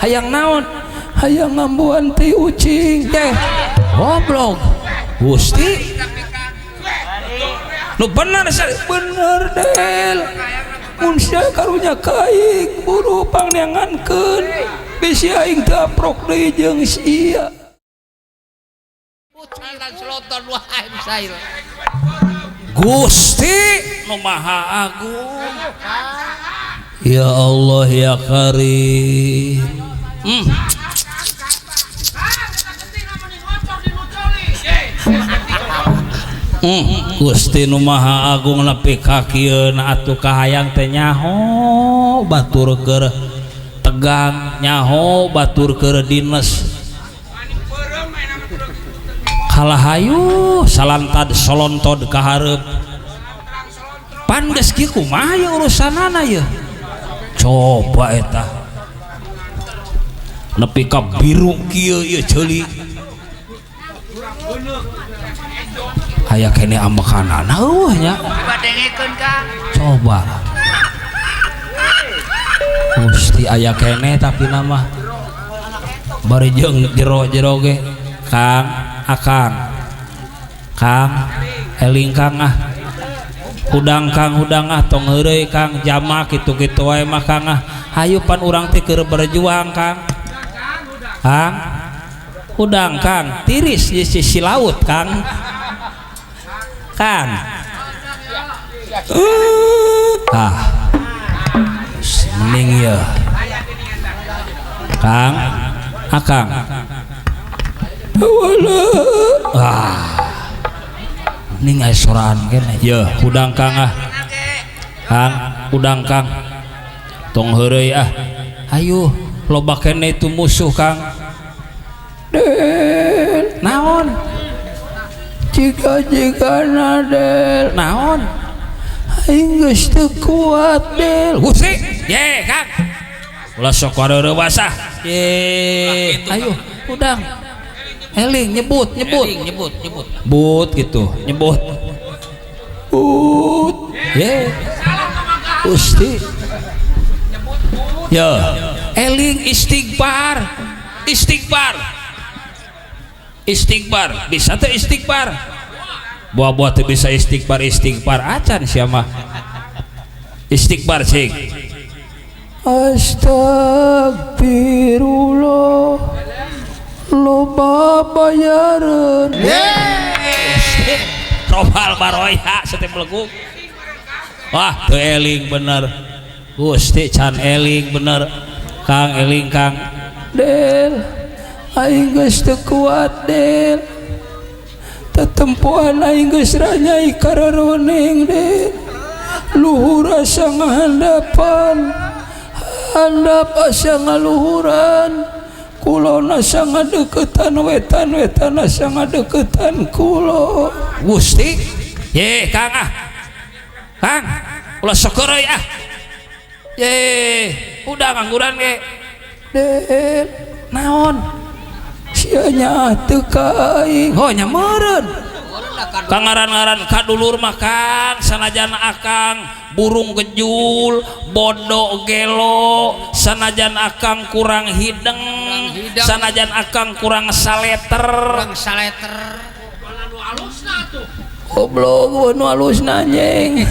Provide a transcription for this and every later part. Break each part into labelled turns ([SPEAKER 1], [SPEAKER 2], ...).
[SPEAKER 1] hayang naon hayang ngambuan ti ucing teh goblok Gusti nu bener del mun sia karunya kaing buru pangneangankeun bisi aing teu aprok deui jeung sia Gusti nu Maha Agung ya Allah ya Karim Gusti nu Maha Agung nepi ka kieu atuh kahayang teh nyaho batur keur tegang nyaho batur keur dinas kalahayu salantad solontod ka hareup pan geus kieu kumaha ya urusanana ya coba eta nepi ka biru kieu ieu ceuli aya kene ambekanana eueuh nya badengekeun Kang coba Gusti aya kene tapi nama bari jeung jero-jero ge Kang Akang eling Kang hudang Kang hudang tong heureuy Kang jama kitu-kitu wae mah Kang hayu pan urang teh keur berjuang Kang hudang Kang tiris di sisi laut Kang mending ya Kang Akang mending aya soraan kene ya hudang Kang Kang hudang Kang tong heureuy ayo loba kene itu musuh Kang del naon jika nadel naon aing geus teu kuat del Gusti ye Kang ulah sok wareureuh basah ye ayo udang eling nyebut but gitu nyebut but ye Gusti ya eling istighfar bisa teh istighfar buah-buah teh bisa istighfar acan siapa istighfar cik astagfirullah loba bayareun robal baroya setiap leguk wah teu eling bener Gusti can eling bener Kang eling Kang del aing geus teu kuat del tetempoan aing geus ranyai kararoneng del luhur asa ngahandapan handap asa ngaluhuran kulon asa ngadeukeutan wetan asa ngadeukeutan kulo Gusti ye Kang Kang ulah syukur euy ye udah ngangguran ge del naon sia nya teu ka aing ho nya meureun Kang ngaran-ngaran kadulur mah Kang sanajan akang burung gejul bodo gelo sanajan akang kurang hideng sanajan akang kurang saleter goblok nu alusna anjing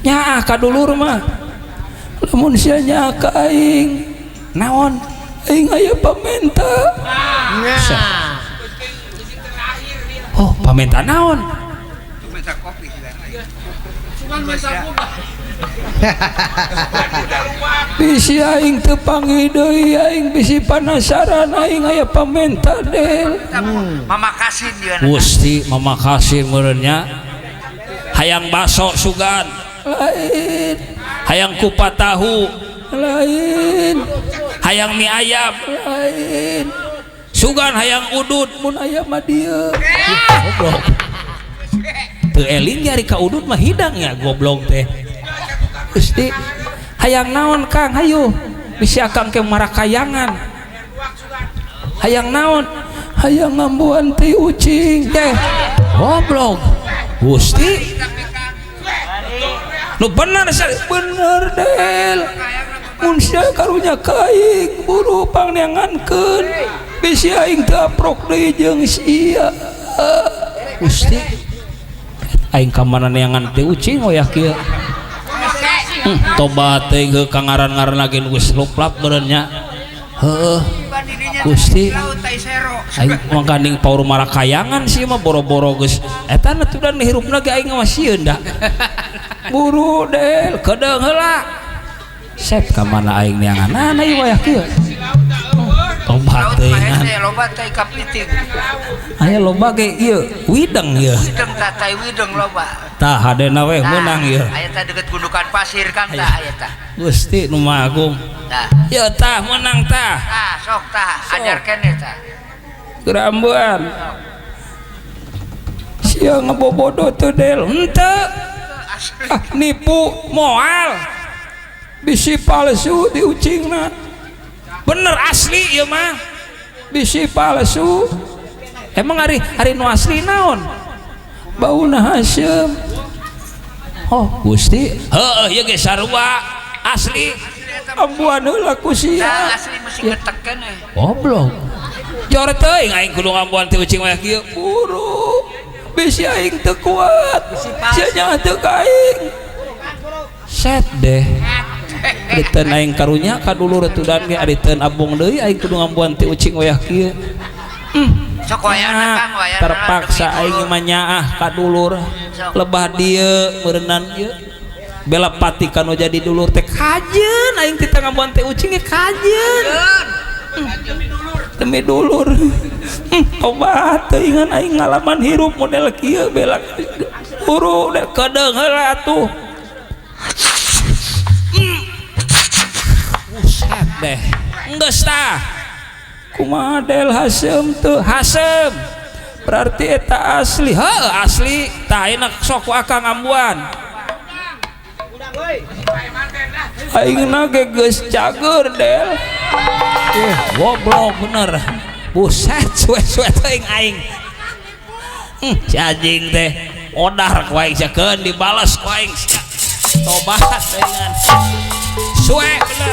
[SPEAKER 1] nya kadulur mah lamun sia nya ka aing naon aing aya pamenta oh pamenta naon pamenta kopi bisi aing teu panggih deui aing bisi panasaran aing aya pamenta del mamakasih dia Gusti mamakasih meureun nya hayang baso sugan lain hayang kupat tahu lain hayang mie ayam lain sugan hayang udud mun aya mah dieu goblok teu eling ari ka udud mah hidang ya goblok teh Gusti hayang naon Kang hayu bisi akang ke marakayangan hayang naon hayang ngambuan ti ucing teh goblok Gusti nu bener del mun sia karunya ka aing buru pangneangankeun bisi aing teu aprok deui jeung sia Gusti aing ka mana neangan teh ucing hoyak kieu tobat teh ge kangaran-ngaran lagi geus luplap beureun nya heueuh Gusti aing mangkanding paur marakayangan sih mah boro-boro geus eta natudan hirupna ge aing mah sieun da buru del kedeung heula set ka mana aing neangan ieu wayah kieu tobat teh
[SPEAKER 2] loba teh kapiting
[SPEAKER 1] aya loba ge ieu wideng ieu
[SPEAKER 2] wideng tah teh wideng loba
[SPEAKER 1] tah hadena we meunang ieu
[SPEAKER 2] aya tah deukeut gundukan pasir kan tah aya tah
[SPEAKER 1] Gusti nu Maha Agung
[SPEAKER 2] tah
[SPEAKER 1] ieu tah meunang tah
[SPEAKER 2] sok tah ajar keneh tah
[SPEAKER 1] gerambean sia ngebobodo teu del henteu nipu moal bisi palsu di ucingna bener asli ieu mah bisi palsu emang hari nu asli naon bauna Hasyim oh Gusti heueuh ieu ge sarua asli ambuan heula ku sia
[SPEAKER 2] asli mesti getek keneh
[SPEAKER 1] goblok jor teuing aing kudu ngambuan ti ucing wayah kieu buru bisi aing teu kuat sia nya teu ka aing set deh aditeun aing karunya ka dulur tudan ge aditeun abung deui aing kudu ngambuan ti ucing wayah kieu
[SPEAKER 2] sok wayahna Kang wayahna
[SPEAKER 1] terpaksa aing mah nyaah ka dulur lebah dieu meureunnan ieu bela pati kanu jadi dulur teh kajeun aing kita ngambuan teh ucing ge kajeun demi dulur obat teuingan aing ngalaman hirup model kieu bela buru deh kedeung heula atuh buset deh geus tah kumaha del Hasyim teu Hasyim berarti eta asli heuh asli tah ayeuna sok akang ngambuan aingna ge geus cager del goblok bener buset suwe-suwe teuing aing si anjing teh odar ku aing sakeun dibales ku aing tobat teuingan suwe bener